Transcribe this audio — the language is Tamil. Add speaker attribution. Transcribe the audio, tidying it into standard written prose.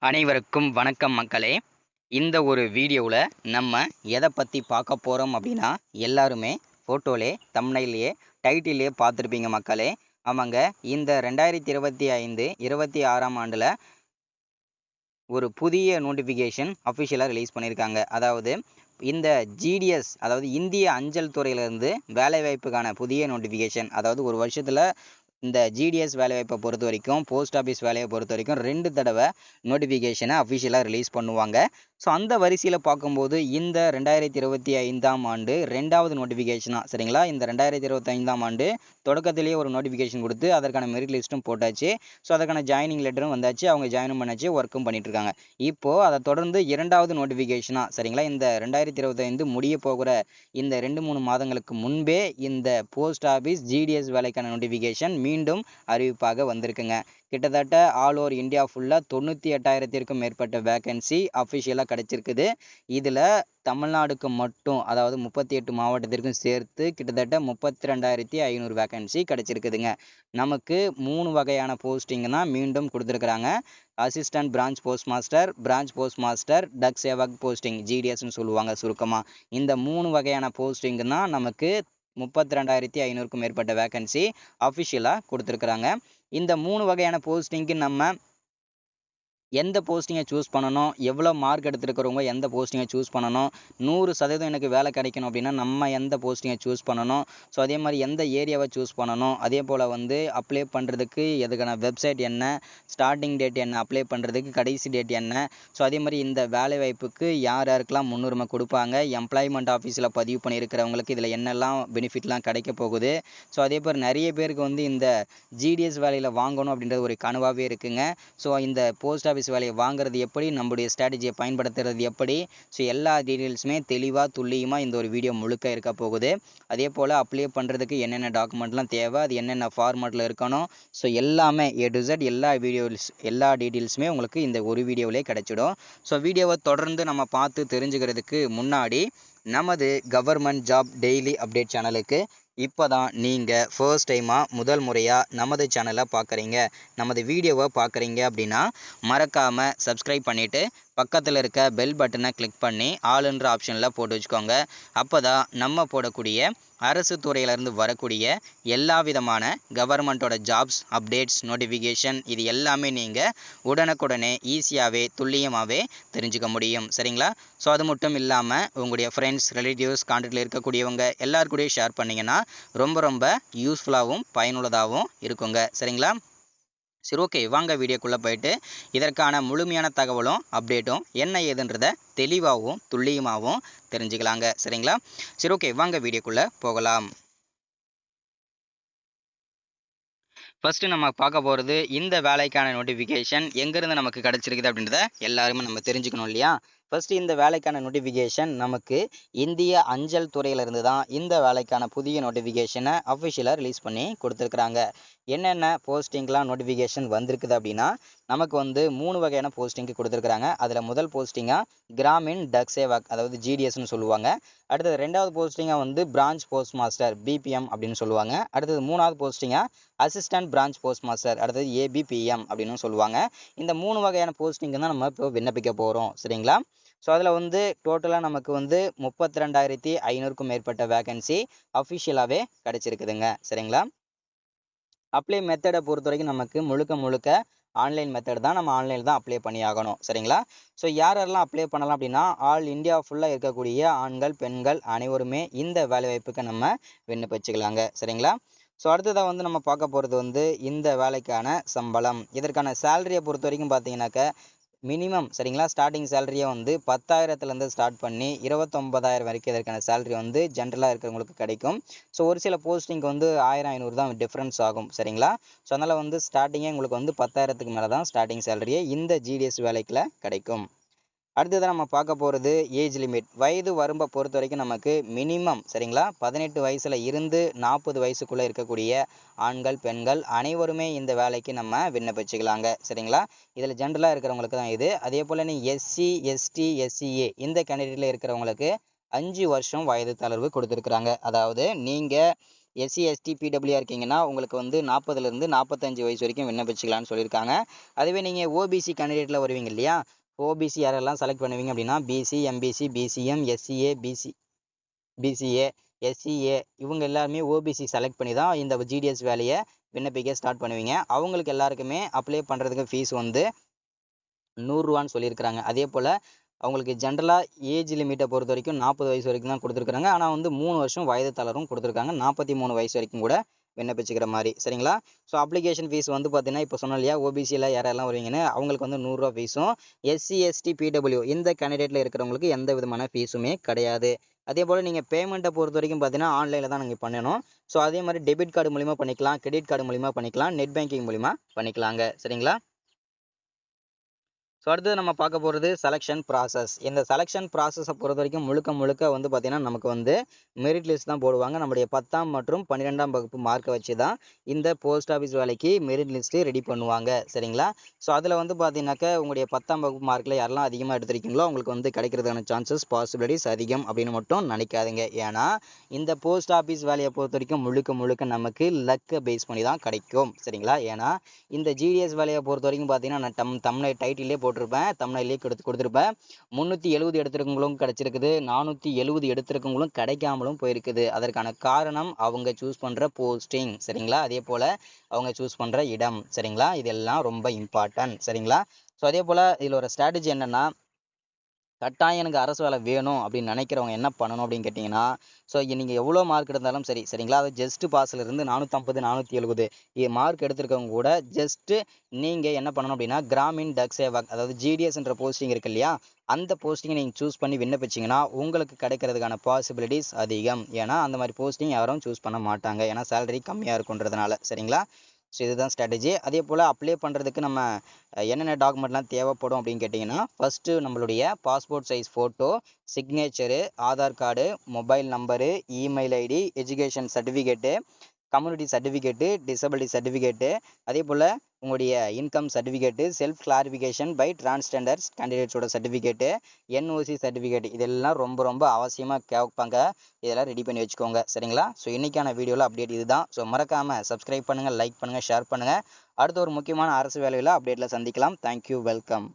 Speaker 1: அனைவருக்கும் வணக்கம் மக்களே. இந்த ஒரு வீடியோவில் நம்ம எதை பற்றி பார்க்க போகிறோம் அப்படின்னா, எல்லாருமே ஃபோட்டோலே தம்ப்நெயில்லையே டைட்டிலே பார்த்துருப்பீங்க மக்களே. ஆமாங்க, இந்த 2025 26ஆம் ஆண்டில் ஒரு புதிய நோட்டிஃபிகேஷன் அஃபிஷியலாக ரிலீஸ் பண்ணியிருக்காங்க. அதாவது இந்த ஜிடிஎஸ், அதாவது இந்திய அஞ்சல் துறையிலிருந்து வேலைவாய்ப்புக்கான புதிய நோட்டிஃபிகேஷன். அதாவது ஒரு வருஷத்தில் இந்த ஜிடிஎஸ் வேலைவாய்ப்பை பொறுத்த வரைக்கும், போஸ்ட் ஆஃபீஸ் வேலையை பொறுத்த வரைக்கும் 2 தடவை நோட்டிஃபிகேஷனை அஃபிஷியலாக ரிலீஸ் பண்ணுவாங்க. ஸோ அந்த வரிசையில் பார்க்கும்போது இந்த 2025ஆம் ஆண்டு 2வது நோட்டிஃபிகேஷனாக, சரிங்களா, இந்த 2025ஆம் ஆண்டு தொடக்கத்திலேயே ஒரு நோட்டிஃபிகேஷன் கொடுத்து அதற்கான மெரிட் லிஸ்ட்டும் போட்டாச்சு. ஸோ அதற்கான ஜாயினிங் லெட்டரும் வந்தாச்சு, அவங்க ஜாயினும் பண்ணாச்சு, ஒர்க்கும் பண்ணிட்டு இருக்காங்க. இப்போது அதை தொடர்ந்து 2வது நோட்டிஃபிகேஷனாக, சரிங்களா, இந்த 2025 முடிய போகிற இந்த 2-3 மாதங்களுக்கு முன்பே இந்த போஸ்ட் ஆஃபீஸ் ஜிடிஎஸ் வேலைக்கான நோட்டிஃபிகேஷன் மீண்டும் அறிவிப்பாக வந்திருக்குங்க. கிட்டத்தட்ட ஆல் ஓவர் இந்தியா ஃபுல்லாக 98,000க்கும் மேற்பட்ட வேகன்சி அஃபிஷியலாக கிடச்சிருக்குது. இதில் தமிழ்நாடுக்கு மட்டும், அதாவது 38 மாவட்டத்திற்கும் சேர்த்து கிட்டத்தட்ட 32,500 வேகன்சி கிடச்சிருக்குதுங்க. நமக்கு 3 வகையான போஸ்டிங் தான் மீண்டும் கொடுத்துருக்குறாங்க. அசிஸ்டன்ட் பிரான்ச் போஸ்ட் மாஸ்டர், டக் சேவக் போஸ்டிங், ஜிடிஎஸ்ன்னு சொல்லுவாங்க சுருக்கமாக. இந்த 3 வகையான போஸ்டிங் தான் நமக்கு 32,500க்கும் மேற்பட்ட வேகன்சி அஃபிஷியலாக கொடுத்துருக்குறாங்க. இந்த 3 வகையான போஸ்டிங்க்கு நம்ம எந்த போஸ்டிங்கை சூஸ் பண்ணணும், எவ்வளோ மார்க் எடுத்துருக்கிறவங்க எந்த போஸ்டிங்கை சூஸ் பண்ணணும், 100% எனக்கு வேலை கிடைக்கணும் அப்படின்னா நம்ம எந்த போஸ்டிங்கை சூஸ் பண்ணணும், ஸோ அதே மாதிரி எந்த ஏரியாவை சூஸ் பண்ணணும், அதே போல் அப்ளை பண்ணுறதுக்கு எதுக்கான வெப்சைட் என்ன, ஸ்டார்டிங் டேட் என்ன, அப்ளை பண்ணுறதுக்கு கடைசி டேட் என்ன, ஸோ அதே மாதிரி இந்த வேலை வாய்ப்புக்கு யார் யாருக்கெல்லாம் முன்னுரிமை கொடுப்பாங்க, எம்ப்ளாய்மெண்ட் ஆஃபீஸில் பதிவு பண்ணியிருக்கிறவங்களுக்கு இதில் என்னெல்லாம் பெனிஃபிட்லாம் கிடைக்க போகுது, ஸோ அதே மாதிரி நிறைய பேருக்கு இந்த ஜிடிஎஸ் வேலையில் வாங்கணும் அப்படின்றது ஒரு கனவாகவே இருக்குங்க. ஸோ இந்த போஸ்ட் ஆஃபீஸ் வேலையை வாங்குறது எப்படி, நம்முடைய ஸ்ட்ராட்டஜியை பயன்படுத்துறது எப்படி, ஸோ எல்லா டீட்டெயில்ஸுமே தெளிவாக துல்லியமாக இந்த ஒரு வீடியோ முழுக்க இருக்க போகுது. அதே போல் அப்ளை பண்ணுறதுக்கு என்னென்ன டாக்குமெண்ட்லாம் தேவை, அது என்னென்ன ஃபார்மேட்டில் இருக்கணும், ஸோ எல்லாமே A to Z எல்லா டீட்டெயில்ஸுமே உங்களுக்கு இந்த ஒரு வீடியோவிலே கிடைச்சிடும். ஸோ வீடியோவை தொடர்ந்து நம்ம பார்த்து தெரிஞ்சுக்கிறதுக்கு முன்னாடி நமது கவர்மெண்ட் ஜாப் டெய்லி அப்டேட் சேனலுக்கு இப்போ தான் நீங்கள் ஃபர்ஸ்ட் டைமாக முதல் முறையாக நமது சேனலை பார்க்குறீங்க, நமது வீடியோவை பார்க்குறீங்க அப்படின்னா மறக்காமல் சப்ஸ்கிரைப் பண்ணிவிட்டு பக்கத்தில் இருக்க பெல் பட்டனை கிளிக் பண்ணி ஆளுன்ற ஆப்ஷனில் போட்டு வச்சுக்கோங்க. அப்போ தான் நம்ம போடக்கூடிய அரசு துறையிலேருந்து வரக்கூடிய எல்லா விதமான கவர்மெண்ட்டோட ஜாப்ஸ் அப்டேட்ஸ் நோட்டிஃபிகேஷன் இது எல்லாமே நீங்கள் உடனுக்குடனே ஈஸியாகவே துல்லியமாகவே தெரிஞ்சுக்க முடியும், சரிங்களா. ஸோ அது மட்டும் இல்லாமல் உங்களுடைய ஃப்ரெண்ட்ஸ், ரிலேட்டிவ்ஸ், கான்டாக்டில் இருக்கக்கூடியவங்க எல்லாருக்கூடயும் ஷேர் பண்ணிங்கன்னா ரொம்ப யூஸ்ஃபுல்லாகவும் பயனுள்ளதாகவும் இருக்குங்க, சரிங்களா. சரி, ஓகே, வாங்க வீடியோக்குள்ளே போயிட்டு இதற்கான முழுமையான தகவலும் அப்டேட்டும் என்ன ஏதுன்றதை தெளிவாகவும் துல்லியமாகவும் தெரிஞ்சுக்கலாங்க, சரிங்களா. சரி, ஓகே, வாங்க வீடியோக்குள்ளே போகலாம். ஃபஸ்ட்டு நம்ம பார்க்க போகிறது இந்த வேலைக்கான நோட்டிஃபிகேஷன் எங்கேருந்து நமக்கு கிடச்சிருக்குது அப்படின்றத எல்லாருமே நம்ம தெரிஞ்சுக்கணும் இல்லையா. ஃபஸ்ட்டு இந்த வேலைக்கான நோட்டிஃபிகேஷன் நமக்கு இந்திய அஞ்சல் துறையிலிருந்து தான் இந்த வேலைக்கான புதிய நோட்டிஃபிகேஷனை அஃபிஷியலாக ரிலீஸ் பண்ணி கொடுத்துருக்குறாங்க. என்னென்ன போஸ்டிங்லாம் நோட்டிஃபிகேஷன் வந்திருக்குது அப்படின்னா, நமக்கு 3 வகையான போஸ்டிங்க்கு கொடுத்துருக்குறாங்க. அதில் முதல் போஸ்டிங்காக கிராமின் டக் சேவக், அதாவது ஜிடிஎஸ்ன்னு சொல்லுவாங்க. அடுத்தது 2வது போஸ்டிங்காக பிரான்ச் போஸ்ட் மாஸ்டர், பிபிஎம் அப்படின்னு சொல்லுவாங்க. அடுத்தது 3வது போஸ்டிங்காக அசிஸ்டன்ட் பிரான்ச் போஸ்ட் மாஸ்டர், அடுத்தது ஏபிபிஎம் அப்படின்னு சொல்லுவாங்க. இந்த 3 வகையான போஸ்டிங் தான் நம்ம இப்போ விண்ணப்பிக்க போகிறோம், சரிங்களா. ஸோ அதில் டோட்டலாக நமக்கு 32,500க்கும் மேற்பட்ட வேகன்சி அஃபிஷியலாகவே கிடச்சிருக்குதுங்க, சரிங்களா. அப்ளை மெத்தடை பொறுத்த வரைக்கும் நமக்கு முழுக்க ஆன்லைன் மெத்தட் தான், நம்ம ஆன்லைனில் தான் அப்ளை பண்ணி ஆகணும், சரிங்களா. ஸோ யாரெல்லாம் அப்ளை பண்ணலாம் அப்படின்னா, ஆல் இந்தியா ஃபுல்லாக இருக்கக்கூடிய ஆண்கள் பெண்கள் அனைவருமே இந்த வேலைவாய்ப்புக்கு நம்ம விண்ணப்பிச்சுக்கலாங்க, சரிங்களா. ஸோ அடுத்ததாக நம்ம பார்க்க போகிறது இந்த வேலைக்கான சம்பளம். இதற்கான சேலரியை பொறுத்த வரைக்கும் பார்த்தீங்கன்னாக்க மினிமம், சரிங்களா, ஸ்டார்டிங் சேலரியை 10,000லேருந்து ஸ்டார்ட் பண்ணி 29,000 வரைக்கும் இதற்கான சேலரி ஜென்ரலாக இருக்கிறவங்களுக்கு கிடைக்கும். ஸோ ஒரு சில போஸ்டிங்க்கு 1,000-500 தான் டிஃப்ரென்ஸ் ஆகும், சரிங்களா. ஸோ அதனால் ஸ்டார்டிங்கே உங்களுக்கு 10,000க்கு மேலே தான் ஸ்டார்டிங் சேலரியே இந்த ஜிடிஎஸ் வேலைக்குள்ள கிடைக்கும். அடுத்ததான் நம்ம பார்க்க போகிறது ஏஜ் லிமிட், வயது வரம்பை பொறுத்த வரைக்கும் நமக்கு மினிமம், சரிங்களா, 18 வயசில் இருந்து 40 வயசுக்குள்ளே இருக்கக்கூடிய ஆண்கள் பெண்கள் அனைவருமே இந்த வேலைக்கு நம்ம விண்ணப்பிச்சுக்கலாங்க, சரிங்களா. இதில் ஜென்ரலாக இருக்கிறவங்களுக்கு தான் இது. அதே போல் எஸ்சி எஸ்டி எஸ்சிஏ இந்த கேண்டிடேட்டில் இருக்கிறவங்களுக்கு 5 வருஷம் வயது தளர்வு கொடுத்துருக்குறாங்க. அதாவது நீங்கள் எஸ்சி எஸ்டி பிடபிள்யூ இருக்கீங்கன்னா உங்களுக்கு வந்து 40லேருந்து 45 வயசு வரைக்கும் விண்ணப்பிச்சுக்கலாம்னு சொல்லியிருக்காங்க. அதுவே நீங்கள் ஓபிசி கேண்டிடேட்டில் வருவீங்க இல்லையா, ஓபிசி யாரெல்லாம் செலக்ட் பண்ணுவீங்க அப்படின்னா BC, MBC, BCM, SCA, BCA, SCA இவங்க எல்லாருமே ஓபிசி செலக்ட் பண்ணி தான் இந்த ஜிடிஎஸ் வேலையை விண்ணப்பிக்க ஸ்டார்ட் பண்ணுவீங்க. அவங்களுக்கு எல்லாருக்குமே அப்ளை பண்ணுறதுக்கு ஃபீஸ் வந்து 100 ரூபான்னு சொல்லியிருக்கிறாங்க. அதே போல் அவங்களுக்கு ஜென்ரலாக ஏஜ் லிமிட்டை பொறுத்த வரைக்கும் 40 வயசு வரைக்கும் தான் கொடுத்துருக்காங்க. ஆனால் வந்து 3 வருஷம் வயது தளரும் கொடுத்துருக்காங்க. 43 வயசு வரைக்கும் கூட விண்ணப்பிச்சுக்கிற மாதிரி. சரிங்களா? ஸோ அப்ளிகேஷன் ஃபீஸ் வந்து பார்த்தீங்கன்னா இப்போ சொன்னோம் இல்லையா, ஓபிசியில் யாரெல்லாம் வருவீங்கன்னு அவங்களுக்கு வந்து 100 ரூபா ஃபீஸும், எஸ்சி எஸ்டி பிடபிள்யூ இந்த கேண்டிடேட்டில் இருக்கிறவங்களுக்கு எந்த விதமான ஃபீஸுமே கிடையாது. அதே போல் நீங்கள் பேமெண்ட்டை பொறுத்த வரைக்கும் பார்த்தீங்கன்னா ஆன்லைனில் தான் நீங்கள் பண்ணணும். ஸோ அதே மாதிரி டெபிட் கார்டு மூலிமா பண்ணிக்கலாம், கிரெடிட் கார்டு மூலிமா பண்ணிக்கலாம், நெட் பேங்கிங் மூலிமா பண்ணிக்கலாங்க. சரிங்களா? ஸோ அடுத்தது நம்ம பார்க்க போகிறது செலெக்ஷன் ப்ராசஸ். இந்த செலெக்ஷன் ப்ராசஸை பொறுத்த வரைக்கும் முழுக்க வந்து பார்த்தீங்கன்னா நமக்கு வந்து மெரிட் லிஸ்ட் தான் போடுவாங்க. நம்முடைய 10ஆம் மற்றும் 12ஆம் வகுப்பு மார்க்கை வச்சு தான் இந்த போஸ்ட் ஆஃபீஸ் வேலைக்கு மெரிட் லிஸ்ட்டு ரெடி பண்ணுவாங்க. சரிங்களா? ஸோ அதில் வந்து பார்த்தீங்கன்னாக்கா உங்களுடைய 10ஆம் வகுப்பு மார்க்கில் யாரெல்லாம் அதிகமாக எடுத்திருக்கீங்களோ அவங்களுக்கு வந்து கிடைக்கிறதுக்கான சான்சஸ் பாசிபிலிட்டிஸ் அதிகம் அப்படின்னு மட்டும் நினைக்காதீங்க. ஏன்னா இந்த போஸ்ட் ஆஃபீஸ் வேலையை பொறுத்த வரைக்கும் முழுக்க நமக்கு லக்கை பேஸ் பண்ணி தான் கிடைக்கும். சரிங்களா? ஏன்னா இந்த ஜிடிஎஸ் வேலையை பொறுத்த வரைக்கும் பார்த்தீங்கன்னா நான் தமிழ் டைட்டிலே போட்டிருப்பேன், தமிழ்லேயே கொடுத்துருப்பேன். 370 எடுத்திருக்கவங்களும் கிடைச்சிருக்குது, 470 எடுத்திருக்கவங்களும் கிடைக்காமலும் போயிருக்குது. அதற்கான காரணம் அவங்க சூஸ் பண்ணுற போஸ்டிங். சரிங்களா? அதே போல் அவங்க சூஸ் பண்ணுற இடம். சரிங்களா? இதெல்லாம் ரொம்ப இம்பார்ட்டன்ட். சரிங்களா? ஸோ அதே போல் இதில் ஒரு ஸ்ட்ராட்டஜி என்னென்னா, கட்டாயம் எனக்கு அரசு வேலை வேணும் அப்படின்னு நினைக்கிறவங்க என்ன பண்ணணும் அப்படின்னு கேட்டிங்கன்னா, ஸோ நீங்கள் எவ்வளோ மார்க் எடுத்தாலும் சரி, சரிங்களா, அது ஜஸ்ட் பாஸ்லேருந்து 450 470 மார்க் எடுத்திருக்கவங்க கூட ஜஸ்ட்டு நீங்கள் என்ன பண்ணணும் அப்படின்னா கிராமின் டக் சேவக், அதாவது ஜிடிஎஸ்ன்ற போஸ்டிங் இருக்கு இல்லையா, அந்த போஸ்டிங்கை நீங்கள் சூஸ் பண்ணி விண்ணப்பிச்சிங்கன்னா உங்களுக்கு கிடைக்கிறதுக்கான பாசிபிலிட்டிஸ் அதிகம். ஏன்னா அந்த மாதிரி போஸ்டிங் யாரும் சூஸ் பண்ண மாட்டாங்க, ஏன்னா சேலரி கம்மியாக இருக்குன்றதுனால. சரிங்களா? ஸோ இதுதான் ஸ்ட்ராட்டஜி. அதே போல் அப்ளை பண்ணுறதுக்கு நம்ம என்னென்ன டாக்குமெண்ட்லாம் தேவைப்படும் அப்படின்னு கேட்டிங்கன்னா, ஃபஸ்ட்டு நம்மளுடைய passport size photo, signature, Aadhaar card, mobile number, email ID, education certificate, community certificate, disability certificate, அதே போல் உங்களுடைய income certificate, self clarification by transgenders கேண்டிடேட்ஸோட சர்டிஃபிகேட்டு, என்ஓசி சர்டிஃபிகேட் இதெல்லாம் ரொம்ப அவசியமாக கேட்பாங்க. இதெல்லாம் ரெடி பண்ணி வச்சுக்கோங்க. சரிங்களா? ஸோ இன்றைக்கான வீடியோவில் அப்டேட் இதுதான். ஸோ மறக்காமல் சப்ஸ்கிரைப் பண்ணுங்கள், லைக் பண்ணுங்கள், ஷேர் பண்ணுங்கள். அடுத்த ஒரு முக்கியமான அரசு வேலையில் அப்டேட்டில் சந்திக்கலாம். Thank you, welcome.